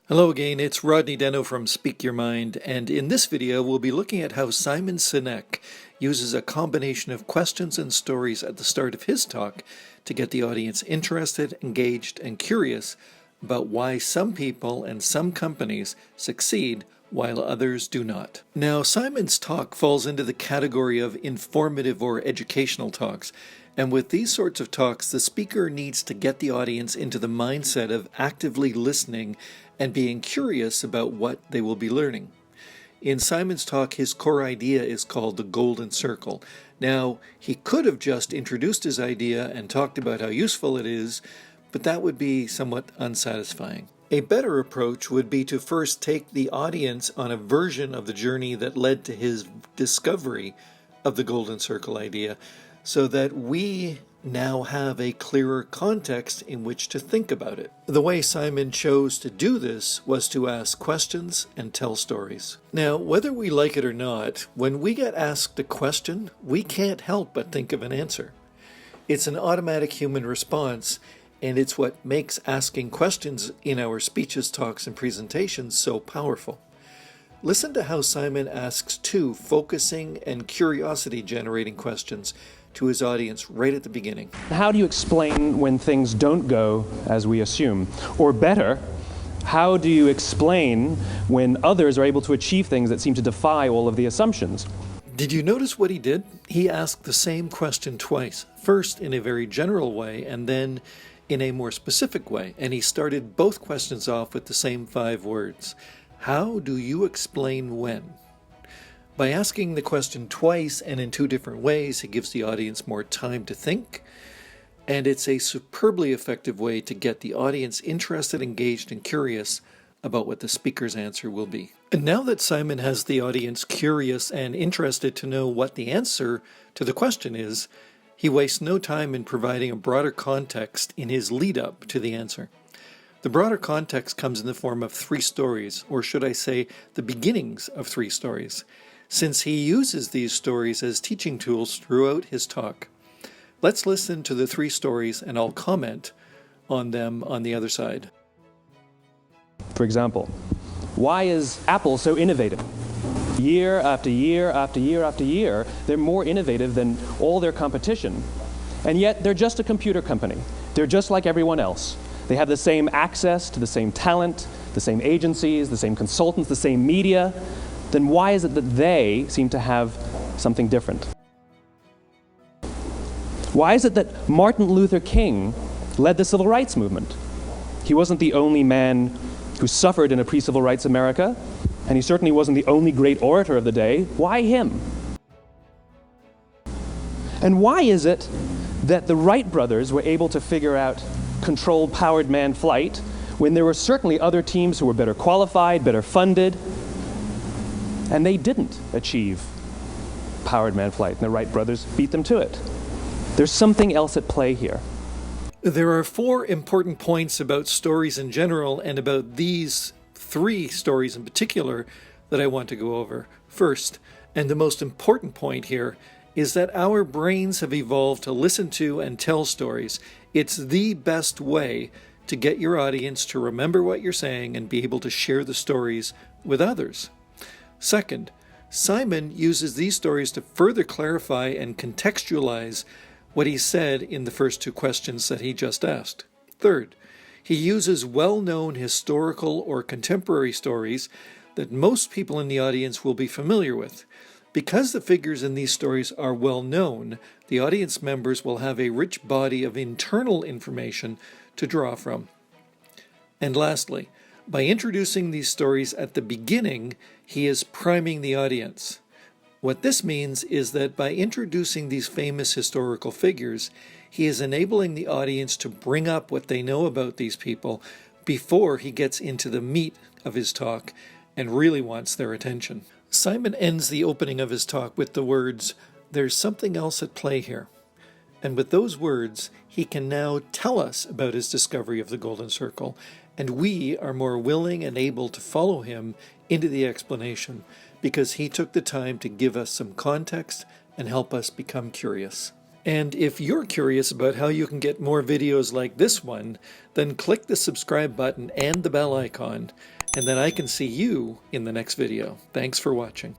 Hello again, it's Rodney Denno from Speak Your Mind, and in this video we'll be looking at how Simon Sinek uses a combination of questions and stories at the start of his talk to get the audience interested, engaged, and curious about why some people and some companies succeed while others do not. Now, Simon's talk falls into the category of informative or educational talks, and with these sorts of talks, the speaker needs to get the audience into the mindset of actively listening and being curious about what they will be learning. In Simon's talk, his core idea is called the Golden Circle. Now, he could have just introduced his idea and talked about how useful it is, but that would be somewhat unsatisfying. A better approach would be to first take the audience on a version of the journey that led to his discovery of the Golden Circle idea, so that we now have a clearer context in which to think about it. The way Simon chose to do this was to ask questions and tell stories. Now, whether we like it or not, when we get asked a question, we can't help but think of an answer. It's an automatic human response, and it's what makes asking questions in our speeches, talks, and presentations so powerful. Listen to how Simon asks two focusing and curiosity-generating questions to his audience right at the beginning. How do you explain when things don't go as we assume? Or better, how do you explain when others are able to achieve things that seem to defy all of the assumptions? Did you notice what he did? He asked the same question twice, first in a very general way and then in a more specific way, and he started both questions off with the same 5 words. How do you explain when? By asking the question twice and in 2 different ways, he gives the audience more time to think, and it's a superbly effective way to get the audience interested, engaged, and curious about what the speaker's answer will be. And now that Simon has the audience curious and interested to know what the answer to the question is, he wastes no time in providing a broader context in his lead-up to the answer. The broader context comes in the form of 3 stories, or should I say, the beginnings of 3 stories, since he uses these stories as teaching tools throughout his talk. Let's listen to the 3 stories and I'll comment on them on the other side. For example, why is Apple so innovative? Year after year after year after year, they're more innovative than all their competition. And yet they're just a computer company. They're just like everyone else. They have the same access to the same talent, the same agencies, the same consultants, the same media. Then why is it that they seem to have something different? Why is it that Martin Luther King led the civil rights movement? He wasn't the only man who suffered in a pre-civil rights America, and he certainly wasn't the only great orator of the day. Why him? And why is it that the Wright brothers were able to figure out controlled powered manned flight when there were certainly other teams who were better qualified, better funded, and they didn't achieve powered manned flight, and the Wright brothers beat them to it? There's something else at play here. There are 4 important points about stories in general and about these 3 stories in particular that I want to go over. First, and the most important point here, is that our brains have evolved to listen to and tell stories. It's the best way to get your audience to remember what you're saying and be able to share the stories with others. Second, Simon uses these stories to further clarify and contextualize what he said in the first 2 questions that he just asked. Third, he uses well-known historical or contemporary stories that most people in the audience will be familiar with. Because the figures in these stories are well-known, the audience members will have a rich body of internal information to draw from. And lastly, by introducing these stories at the beginning, he is priming the audience. What this means is that by introducing these famous historical figures, he is enabling the audience to bring up what they know about these people before he gets into the meat of his talk and really wants their attention. Simon ends the opening of his talk with the words, "There's something else at play here." And with those words, he can now tell us about his discovery of the Golden Circle, and we are more willing and able to follow him into the explanation because he took the time to give us some context and help us become curious. And if you're curious about how you can get more videos like this one, then click the subscribe button and the bell icon, and then I can see you in the next video. Thanks for watching.